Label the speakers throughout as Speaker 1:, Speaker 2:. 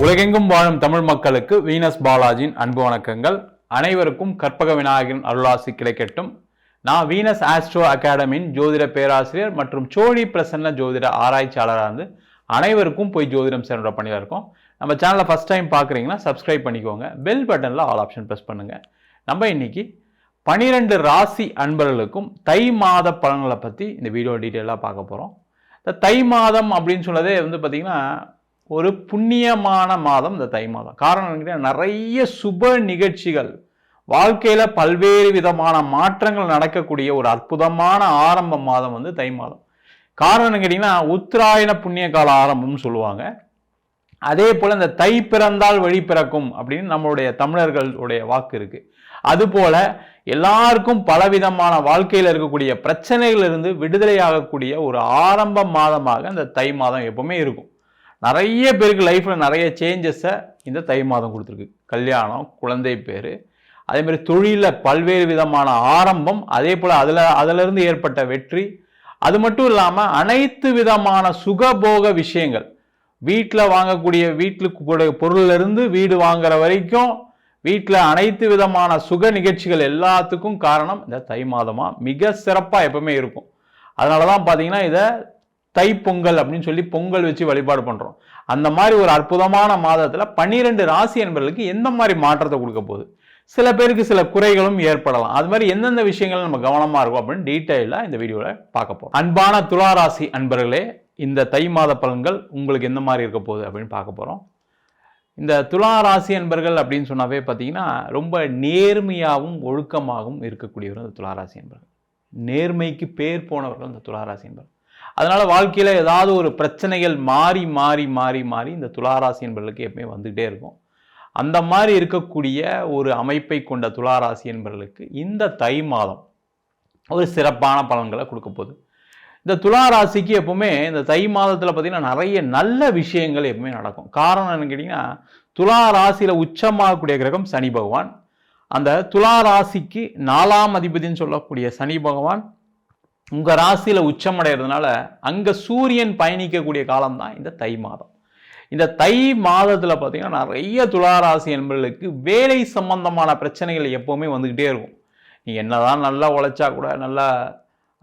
Speaker 1: உலகெங்கும் வாழும் தமிழ் மக்களுக்கு வீனஸ் பாலாஜியின் அன்பு வணக்கங்கள். அனைவருக்கும் கற்பக விநாயகரின் அருளாசி கிடைக்கட்டும். நான் வீனஸ் ஆஸ்ட்ரோ அகாடமியின் ஜோதிட பேராசிரியர் மற்றும் சோழி பிரசன்ன ஜோதிட ஆராய்ச்சியாளராக இருந்து அனைவருக்கும் போய் ஜோதிடம் சேர்ந்த பண்ணிதான் இருக்கோம். நம்ம சேனலை ஃபர்ஸ்ட் டைம் பார்க்குறீங்கன்னா சப்ஸ்கிரைப் பண்ணிக்கோங்க. பெல் பட்டனில் ஆல் ஆப்ஷன் ப்ரெஸ் பண்ணுங்கள். நம்ம இன்னைக்கு 12 ராசி அன்பர்களுக்கும் தை மாத பலன்களை பற்றி இந்த வீடியோ டீட்டெயிலாக பார்க்க போகிறோம். இந்த தை மாதம் அப்படின்னு சொன்னதே பார்த்தீங்கன்னா ஒரு புண்ணியமான மாதம் இந்த தை மாதம். காரணம் என்னன்னா, நிறைய சுப நிகழ்ச்சிகள், வாழ்க்கையில பல்வேறு விதமான மாற்றங்கள் நடக்கக்கூடிய ஒரு அற்புதமான ஆரம்ப மாதம் தை மாதம். காரணம் கேட்டீங்கன்னா, உத்தராயண புண்ணிய கால ஆரம்பம்னு சொல்லுவாங்க. அதே போல இந்த தை பிறந்தால் வழி பிறக்கும் அப்படின்னு நம்மளுடைய தமிழர்களுடைய வாக்கு இருக்கு. அதுபோல எல்லாருக்கும் பலவிதமான வாழ்க்கையில் இருக்கக்கூடிய பிரச்சனைகள் இருந்து விடுதலையாகக்கூடிய ஒரு ஆரம்ப மாதமாக இந்த தை மாதம் எப்பவுமே இருக்கும். நிறைய பேருக்கு லைஃப்ல நிறைய சேஞ்சஸை இந்த தை மாதம் கொடுத்துருக்கு. கல்யாணம், குழந்தை பேரு, அதே மாதிரி தொழிலில் பல்வேறு விதமான ஆரம்பம், அதே போல அதிலிருந்து ஏற்பட்ட வெற்றி. அது மட்டும் இல்லாமல் அனைத்து விதமான சுகபோக விஷயங்கள், வீட்டில் வாங்கக்கூடிய வீட்டுக்கு பொருள்ல இருந்து வீடு வாங்குற வரைக்கும் வீட்டில் அனைத்து விதமான சுக நிகழ்ச்சிகள் எல்லாத்துக்கும் காரணம் இந்த தை மாதமா மிக சிறப்பாக எப்பவுமே இருக்கும். அதனாலதான் பார்த்தீங்கன்னா இதை தை பொங்கல் அப்படின்னு சொல்லி பொங்கல் வச்சு வழிபாடு பண்றோம். அந்த மாதிரி ஒரு அற்புதமான மாதத்துல 12 ராசி என்பவர்களுக்கு எந்த மாதிரி மாற்றத்தை கொடுக்க போகுது, சில பேருக்கு சில குறைகளும் ஏற்படலாம். அது மாதிரி எந்தெந்த விஷயங்கள் நம்ம கவனமா இருக்கும் அப்படின்னு டீட்டெயிலா இந்த வீடியோல பார்க்க போறோம். அன்பான துலா ராசி அன்பர்களே, இந்த தை மாத பலன்கள் உங்களுக்கு எந்த மாதிரி இருக்க போகுது அப்படின்னு பார்க்க போறோம். இந்த துலா ராசி அன்பர்கள் அப்படின்னு சொன்னாவே பார்த்தீங்கன்னா ரொம்ப நேர்மையாகவும் ஒழுக்கமாகவும் இருக்கக்கூடியவர்கள் இந்த துலா ராசி அன்பர்கள். நேர்மைக்கு பேர் போனவர்கள் இந்த துலா ராசி அன்பர்கள். அதனால வாழ்க்கையில ஏதாவது ஒரு பிரச்சனைகள் மாறி மாறி மாறி மாறி இந்த துளாராசி என்பவர்களுக்கு எப்பவுமே வந்துகிட்டே இருக்கும். அந்த மாதிரி இருக்கக்கூடிய ஒரு அமைப்பை கொண்ட துளாராசி என்பவர்களுக்கு இந்த தை மாதம் ஒரு சிறப்பான பலன்களை கொடுக்க போகுது. இந்த துளாராசிக்கு எப்பவுமே இந்த தை மாதத்துல பார்த்தீங்கன்னா நிறைய நல்ல விஷயங்கள் எப்பவுமே நடக்கும். காரணம் என்னன்னு கேட்டீங்கன்னா, துளாராசியில உச்சமாகக்கூடிய கிரகம் சனி பகவான். அந்த துளாராசிக்கு 4ஆம் அதிபதினு சொல்லக்கூடிய சனி பகவான் உங்க ராசியில உச்சம் அடைகிறதுனால அங்க சூரியன் பயணிக்கக்கூடிய காலம் தான் இந்த தை மாதம். இந்த தை மாதத்துல பார்த்தீங்கன்னா நிறைய துளாராசி என்பவர்களுக்கு வேலை சம்பந்தமான பிரச்சனைகள் எப்பவுமே வந்துகிட்டே இருக்கும். நீங்க என்னதான் நல்லா உழைச்சா கூட, நல்லா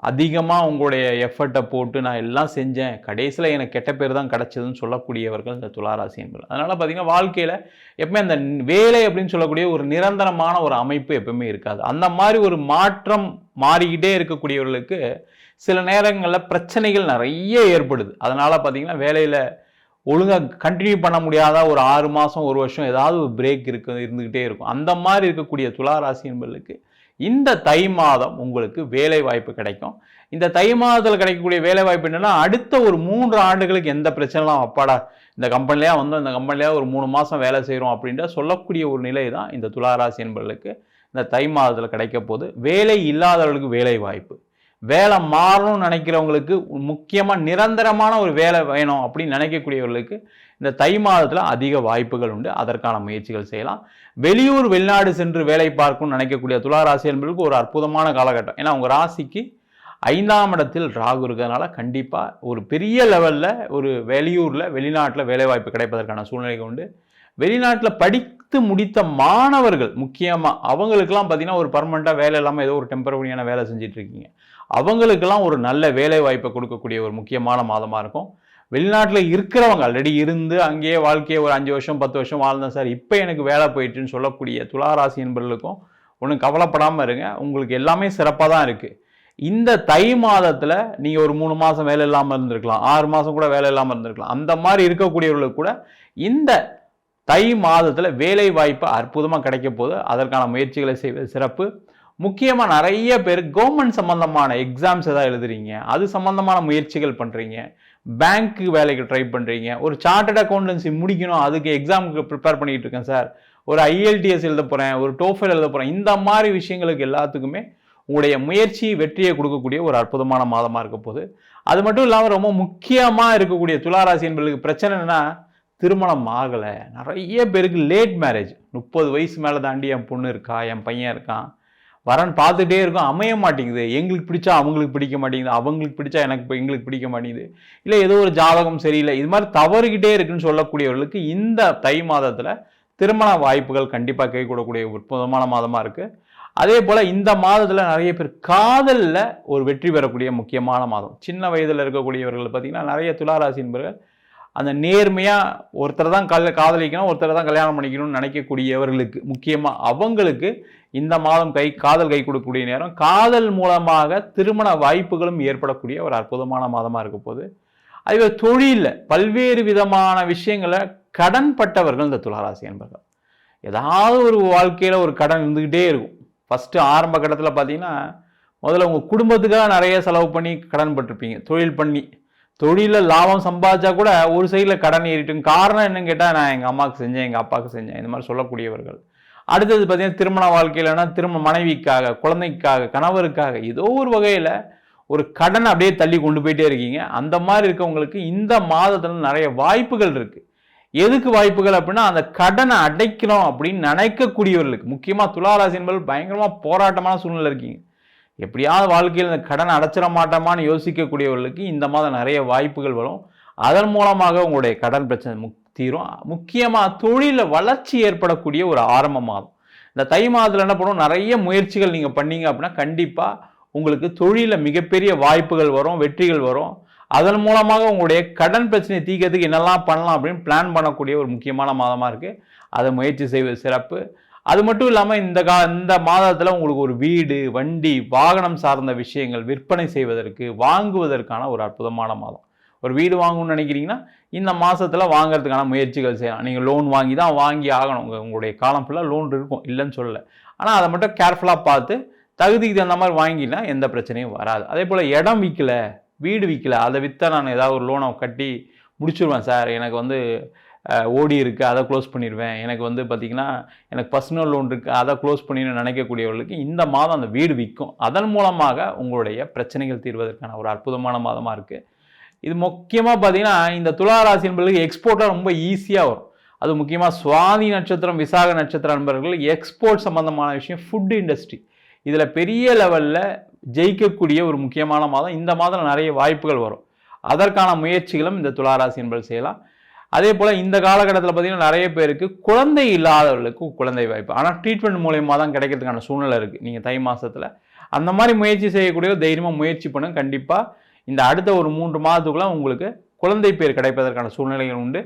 Speaker 1: அதிகமா உங்களுடைய எஃபர்ட்டை போட்டு நான் எல்லாம் செஞ்சேன், கடைசியில் எனக்கு கெட்ட பேர் தான் கிடைச்சதுன்னு சொல்லக்கூடியவர்கள் இந்த துளாராசி என்பது. அதனால பார்த்தீங்கன்னா வாழ்க்கையில எப்பவுமே அந்த வேலை அப்படின்னு சொல்லக்கூடிய ஒரு நிரந்தரமான ஒரு அமைப்பு எப்பவுமே இருக்காது. அந்த மாதிரி ஒரு மாற்றம் மாறிக்கிட்டே இருக்கக்கூடியவர்களுக்கு சில நேரங்களில் பிரச்சனைகள் நிறைய ஏற்படுது. அதனால பார்த்தீங்கன்னா வேலையில ஒழுங்காக கண்டினியூ பண்ண முடியாத ஒரு 6 மாதம் 1 வருஷம் ஏதாவது ஒரு பிரேக் இருந்துகிட்டே இருக்கும். அந்த மாதிரி இருக்கக்கூடிய துளாராசி என்பவர்களுக்கு இந்த தை மாதம் உங்களுக்கு வேலை வாய்ப்பு கிடைக்கும். இந்த தை மாதத்தில் கிடைக்கக்கூடிய வேலை வாய்ப்பு என்னன்னா, அடுத்த ஒரு 3 ஆண்டுகளுக்கு எந்த பிரச்சனைலாம் அப்பாடா இந்த கம்பெனிலையா வந்தோம், இந்த கம்பெனிலையா ஒரு 3 மாதம் வேலை செய்கிறோம் அப்படின்ற சொல்லக்கூடிய ஒரு நிலை தான் இந்த துளாராசி என்பவர்களுக்கு இந்த தை மாதத்தில் கிடைக்க போது. வேலை இல்லாதவர்களுக்கு வேலை வாய்ப்பு, வேலை மாறணும்னு நினைக்கிறவங்களுக்கு, முக்கியமாக நிரந்தரமான ஒரு வேலை வேணும் அப்படின்னு நினைக்கக்கூடியவர்களுக்கு இந்த தை மாதத்தில் அதிக வாய்ப்புகள் உண்டு. அதற்கான முயற்சிகள் செய்யலாம். வெளியூர் வெளிநாடு சென்று வேலை பார்க்கணும்னு நினைக்கக்கூடிய துளாராசி என்பவர்களுக்கு ஒரு அற்புதமான காலகட்டம். ஏன்னா உங்கள் ராசிக்கு 5ஆம் இடத்தில் ராகு இருக்கிறதுனால கண்டிப்பாக ஒரு பெரிய லெவலில் ஒரு வெளியூரில் வெளிநாட்டில் வேலை வாய்ப்பு கிடைப்பதற்கான சூழ்நிலைகள் உண்டு. வெளிநாட்டில் படித்து முடித்த மாணவர்கள் முக்கியமாக அவங்களுக்கெல்லாம் பார்த்தீங்கன்னா ஒரு பர்மனெண்ட்டாக வேலை இல்லாமல் ஏதோ ஒரு டெம்பரவரியான வேலை செஞ்சுட்டு இருக்கீங்க, அவங்களுக்கெல்லாம் ஒரு நல்ல வேலை வாய்ப்பை கொடுக்கக்கூடிய ஒரு முக்கியமான மாதமாக இருக்கும். வெளிநாட்டில் இருக்கிறவங்க ஆல்ரெடி இருந்து அங்கேயே வாழ்க்கையை ஒரு 5 வருஷம் 10 வருஷம் வாழ்ந்தேன் சார், இப்போ எனக்கு வேலை போயிட்டுன்னு சொல்லக்கூடிய துளாராசி என்பவர்களுக்கும் ஒன்றும் கவலைப்படாமல் இருங்க, உங்களுக்கு எல்லாமே சிறப்பாக தான் இருக்குது. இந்த தை மாதத்தில் நீங்கள் ஒரு 3 மாதம் வேலை இல்லாமல் இருந்திருக்கலாம், 6 மாதம் கூட வேலை இல்லாமல் இருந்திருக்கலாம். அந்த மாதிரி இருக்கக்கூடியவர்களுக்கு கூட இந்த தை மாதத்தில் வேலை வாய்ப்பு அற்புதமாக கிடைக்க போது. அதற்கான முயற்சிகளை செய்வது சிறப்பு. முக்கியமாக நிறைய பேர் கவர்மெண்ட் சம்பந்தமான எக்ஸாம்ஸ் ஏதாவது எழுதுறீங்க, அது சம்பந்தமான முயற்சிகள் பண்ணுறீங்க, பேங்க்கு வேலைக்கு ட்ரை பண்ணுறீங்க, ஒரு சார்ட்டர்ட் அக்கௌண்டன்சி முடிக்கணும் அதுக்கு எக்ஸாமுக்கு ப்ரிப்பேர் பண்ணிக்கிட்டு இருக்கேன் சார், ஒரு IELTS எழுத போகிறேன், ஒரு TOEFL எழுத போகிறேன், இந்த மாதிரி விஷயங்களுக்கு எல்லாத்துக்குமே உங்களுடைய முயற்சி வெற்றியை கொடுக்கக்கூடிய ஒரு அற்புதமான மாதமாக இருக்க போகுது. அது மட்டும் இல்லாமல் ரொம்ப முக்கியமாக இருக்கக்கூடிய துளாராசி என்பவர்களுக்கு பிரச்சனை என்னன்னா, திருமணம் ஆகலை. நிறைய பேருக்கு லேட் மேரேஜ், 30 வயசு மேலே தாண்டி என் பொண்ணு இருக்கா, என் பையன் இருக்கான், வரன் பார்த்துட்டே இருக்கும், அமைய மாட்டேங்குது. எங்களுக்கு பிடிச்சா அவங்களுக்கு பிடிக்க மாட்டேங்குது, அவங்களுக்கு பிடிச்சா எங்களுக்கு பிடிக்க மாட்டேங்குது, இல்லை ஏதோ ஒரு ஜாதகம் சரியில்லை, இது மாதிரி தவறுகிட்டே இருக்குன்னு சொல்லக்கூடியவர்களுக்கு இந்த தை மாதத்தில் திருமண வாய்ப்புகள் கண்டிப்பாக கைகூடக்கூடிய ஒரு அற்புதமான மாதமாக இருக்குது. அதே போல் இந்த மாதத்தில் நிறைய பேர் காதலில் ஒரு வெற்றி பெறக்கூடிய முக்கியமான மாதம். சின்ன வயதில் இருக்கக்கூடியவர்கள் பார்த்திங்கன்னா நிறைய துளாராசி என்பவர்கள் அந்த நேர்மையாக ஒருத்தர் தான் காதலிக்கணும், ஒருத்தர் தான் கல்யாணம் பண்ணிக்கணும்னு நினைக்கக்கூடியவர்களுக்கு முக்கியமாக அவங்களுக்கு இந்த மாதம் காதல் கை கொடுக்கக்கூடிய நேரம். காதல் மூலமாக திருமண வாய்ப்புகளும் ஏற்படக்கூடிய ஒரு அற்புதமான மாதமாக இருக்க போது. அதுவே தொழிலில் பல்வேறு விதமான விஷயங்களை கடன் பட்டவர்கள் இந்த துளாராசி என்பர்கள். ஏதாவது ஒரு வாழ்க்கையில் ஒரு கடன் இருந்துக்கிட்டே இருக்கும். ஃபஸ்ட்டு ஆரம்ப கட்டத்தில் பார்த்தீங்கன்னா முதல்ல உங்கள் குடும்பத்துக்காக நிறைய செலவு பண்ணி கடன் பட்டிருப்பீங்க. தொழில் பண்ணி தொழிலில் லாபம் சம்பாதிச்சா கூட ஒரு சைடில் கடன் ஏறிட்டும். காரணம் என்னன்னு கேட்டால் நான் எங்கள் அம்மாவுக்கு செஞ்சேன், எங்கள் அப்பாவுக்கு செஞ்சேன், இந்த மாதிரி சொல்லக்கூடியவர்கள். அடுத்தது பார்த்தீங்கன்னா திருமண வாழ்க்கையிலனா திருமண மனைவிக்காக, குழந்தைக்காக, கணவருக்காக ஏதோ ஒரு வகையில் ஒரு கடன் அப்படியே தள்ளி கொண்டு போயிட்டே இருக்கீங்க. அந்த மாதிரி இருக்கவங்களுக்கு இந்த மாதத்தில் நிறைய வாய்ப்புகள் இருக்குது. எதுக்கு வாய்ப்புகள் அப்படின்னா அந்த கடனை அடைக்கணும் அப்படின்னு நினைக்கக்கூடியவர்களுக்கு, முக்கியமாக துளாராசி என்பது பயங்கரமாக போராட்டமான சூழ்நிலை இருக்கீங்க. எப்படியாவது வாழ்க்கையில் இந்த கடனை அடைச்சிட மாட்டோமான்னு யோசிக்கக்கூடியவர்களுக்கு இந்த மாதம் நிறைய வாய்ப்புகள் வரும். அதன் மூலமாக உங்களுடைய கடன் பிரச்சனை தீரும். முக்கியமாக தொழிலில் வளர்ச்சி ஏற்படக்கூடிய ஒரு ஆரம்ப மாதம். இந்த தை மாதத்தில் என்ன பண்ணுவோம், நிறைய முயற்சிகள் நீங்கள் பண்ணீங்க அப்படின்னா கண்டிப்பாக உங்களுக்கு தொழிலில் மிகப்பெரிய வாய்ப்புகள் வரும், வெற்றிகள் வரும். அதன் மூலமாக உங்களுடைய கடன் பிரச்சனையை தீர்க்கிறதுக்கு என்னெல்லாம் பண்ணலாம் அப்படின்னு பிளான் பண்ணக்கூடிய ஒரு முக்கியமான மாதமாக இருக்குது. அதை முயற்சி செய்வது சிறப்பு. அது மட்டும் இல்லாமல் இந்த மாதத்தில் உங்களுக்கு ஒரு வீடு, வண்டி, வாகனம் சார்ந்த விஷயங்கள் விற்பனை செய்வதற்கு, வாங்குவதற்கான ஒரு அற்புதமான மாதம். ஒரு வீடு வாங்கணும்னு நினைக்கிறீங்கன்னா இந்த மாதத்தில் வாங்குறதுக்கான முயற்சிகள் செய்யலாம். நீங்கள் லோன் வாங்கி தான் வாங்கி ஆகணும். உங்களுடைய காலம் ஃபுல்லாக லோன் இருக்கும், இல்லைன்னு சொல்லலை. ஆனால் அதை மட்டும் கேர்ஃபுல்லாக பார்த்து தகுதிக்கு தகுந்த மாதிரி வாங்கினா எந்த பிரச்சனையும் வராது. அதே போல் இடம் விற்கல, வீடு விற்கல, அதை விற்றா நான் ஏதாவது ஒரு லோனை கட்டி முடிச்சுடுவேன் சார், எனக்கு ஓடி இருக்குது, அதை க்ளோஸ் பண்ணிடுவேன், எனக்கு பார்த்திங்கன்னா எனக்கு பர்சனல் லோன் இருக்குது, அதை க்ளோஸ் பண்ணின்னு நினைக்கக்கூடியவர்களுக்கு இந்த மாதம் அந்த வீடு விற்கும். அதன் மூலமாக உங்களுடைய பிரச்சனைகள் தீர்வதற்கான ஒரு அற்புதமான மாதமாக இருக்குது. இது முக்கியமாக பார்த்திங்கன்னா இந்த துளாராசி என்பவர்களுக்கு எக்ஸ்போர்ட்டாக ரொம்ப ஈஸியாக வரும். அது முக்கியமாக சுவாதி நட்சத்திரம், விசாக நட்சத்திர நண்பர்கள் எக்ஸ்போர்ட் சம்மந்தமான விஷயம், ஃபுட் இண்டஸ்ட்ரி, இதில் பெரிய லெவலில் ஜெயிக்கக்கூடிய ஒரு முக்கியமான மாதம். இந்த மாதம் நிறைய வாய்ப்புகள் வரும். அதற்கான முயற்சிகளும் இந்த துளாராசி என்பது செய்யலாம். அதே போல் இந்த காலகட்டத்தில் பார்த்திங்கன்னா நிறைய பேருக்கு குழந்தை இல்லாதவர்களுக்கு குழந்தை வாய்ப்பு, ஆனால் ட்ரீட்மெண்ட் மூலயமா தான் கிடைக்கிறதுக்கான சூழ்நிலை இருக்குது. நீங்கள் தை மாதத்தில் அந்த மாதிரி முயற்சி செய்யக்கூடிய தைரியமாக முயற்சி பண்ணுங்க. கண்டிப்பாக இந்த அடுத்த ஒரு 3 மாதத்துக்குள்ள உங்களுக்கு குழந்தை பேர் கிடைப்பதற்கான சூழ்நிலைகள் உண்டு.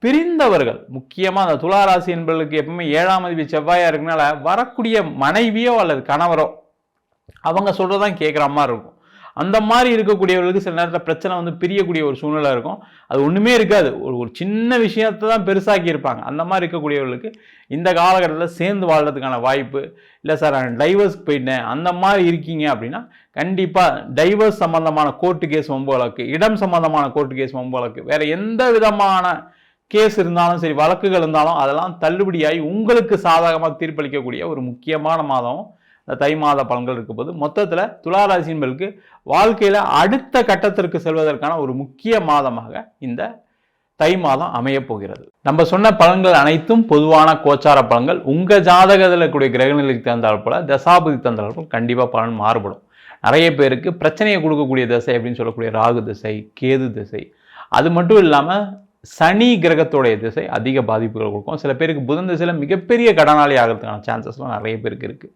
Speaker 1: பிரிந்தவர்கள், முக்கியமாக அந்த துளாராசி என்பவர்களுக்கு எப்பவுமே 7ஆம் அதிபதி செவ்வாயாக இருக்கனால வரக்கூடிய மனைவியோ அல்லது கணவரோ அவங்க சொல்கிறதான் கேட்குற மாதிரி இருக்கும். அந்த மாதிரி இருக்கக்கூடியவர்களுக்கு சில நேரத்தில் பிரச்சனை பிரியக்கூடிய ஒரு சூழ்நிலை இருக்கும். அது ஒன்றுமே இருக்காது, ஒரு சின்ன விஷயத்தை தான் பெருசாக்கி இருப்பாங்க. அந்த மாதிரி இருக்கக்கூடியவர்களுக்கு இந்த காலகட்டத்தில் சேர்ந்து வாழ்கிறதுக்கான வாய்ப்பு இல்லை. சார் நான் டைவர்ஸ்க்கு போயிட்டேன், அந்த மாதிரி இருக்கீங்க அப்படின்னா கண்டிப்பாக டைவர்ஸ் சம்மந்தமான கோர்ட்டு கேஸ் வம்பு வழக்கு, இடம் சம்மந்தமான கோர்ட்டு கேஸ் வம்பு வழக்கு, வேறு எந்த விதமான கேஸ் இருந்தாலும் சரி, வழக்குகள் இருந்தாலும் அதெல்லாம் தள்ளுபடியாகி உங்களுக்கு சாதகமாக தீர்ப்பளிக்கக்கூடிய ஒரு முக்கியமான மாதம் இந்த தை மாத பலன்கள் இருக்க போது. மொத்தத்தில் துளாராசின்பர்களுக்கு வாழ்க்கையில் அடுத்த கட்டத்திற்கு செல்வதற்கான ஒரு முக்கிய மாதமாக இந்த தை மாதம் அமைய போகிறது. நம்ம சொன்ன பலன்கள் அனைத்தும் பொதுவான கோச்சார பலன்கள். உங்கள் ஜாதகத்தில் இருக்கக்கூடிய கிரகநிலைக்கு தந்தால் போல தசாபதி தந்தால் போல கண்டிப்பாக பலன் மாறுபடும். நிறைய பேருக்கு பிரச்சனையை கொடுக்கக்கூடிய திசை அப்படின்னு சொல்லக்கூடிய ராகு திசை, கேது திசை, அது மட்டும் இல்லாமல் சனி கிரகத்துடைய திசை அதிக பாதிப்புகள் கொடுக்கும். சில பேருக்கு புதன் திசையில் மிகப்பெரிய கடனாளி ஆகிறதுக்கான சான்சஸ்லாம் நிறைய பேருக்கு இருக்குது.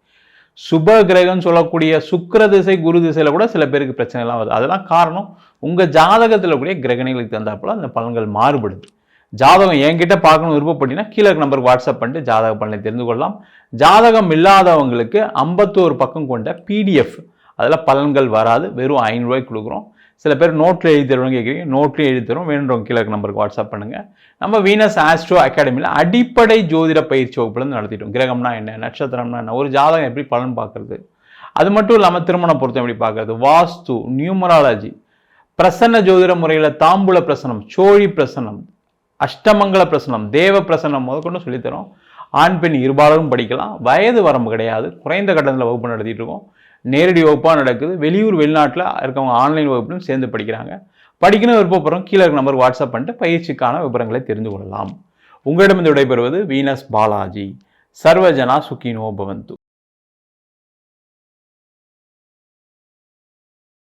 Speaker 1: சுப கிரகம்னு சொல்லக்கூடிய சுக்கிர திசை, குரு திசையில் கூட சில பேருக்கு பிரச்சனைலாம் வருது. அதெல்லாம் காரணம் உங்கள் ஜாதகத்தில் கூடிய கிரகணிகளுக்கு தந்தாப்போல அந்த பலன்கள் மாறுபடுது. ஜாதகம் என்கிட்ட பார்க்கணும் விருப்பப்பட்டீங்கன்னா கீழே நம்பருக்கு வாட்ஸ்அப் பண்ணிட்டு ஜாதக பலனை தெரிந்து கொள்ளலாம். ஜாதகம் இல்லாதவங்களுக்கு 51 பக்கம் கொண்ட பிடிஎஃப், அதில் பலன்கள் வராது, வெறும் 500 ரூபாய்க்கு கொடுக்குறோம். சில பேர் நோட்டில் எழுதி தருவோம்னு கேட்குறீங்க, நோட்லேயும் எழுதி தரும். வேணுன்றவங்க கீழே நம்பருக்கு வாட்ஸ்அப் பண்ணுங்கள். நம்ம வீனஸ் ஆஸ்ட்ரோ அகாடமியில் அடிப்படை ஜோதிட பயிற்சி வகுப்புலேருந்து நடத்திட்டோம். கிரகம்னா என்ன, நட்சத்திரம்னா என்ன, ஒரு ஜாதகம் எப்படி பலன் பார்க்குறது, அது மட்டும் இல்லாமல் திருமண பொருத்தம் எப்படி பார்க்குறது, வாஸ்து, நியூமராலஜி, பிரசன்ன ஜோதிட முறையில் தாம்பூல பிரசனம், சோழி பிரசனம், அஷ்டமங்கல பிரசனம், தேவ பிரசனம் முதற்கொண்டு சொல்லித்தரோம். ஆண் பெண் இருபாலரும் படிக்கலாம். வயது வரம்பு கிடையாது. குறைந்த கட்டணத்தில் வகுப்பு நடத்திட்டு இருக்கோம். நேரடி வகுப்பாக நடக்குது. வெளியூர் வெளிநாட்டில் இருக்கவங்க ஆன்லைன் வகுப்பிலும் சேர்ந்து படிக்கிறாங்க. படிக்கணும் விருப்பப்படுறோம் கீழே நம்பர் வாட்ஸ்அப் பண்ணிட்டு பயிற்சிக்கான விவரங்களை தெரிந்து கொள்ளலாம். உங்களிடமிருந்து விடைபெறுவது வீனஸ் பாலாஜி. சர்வஜனா சுகினோ பவந்து.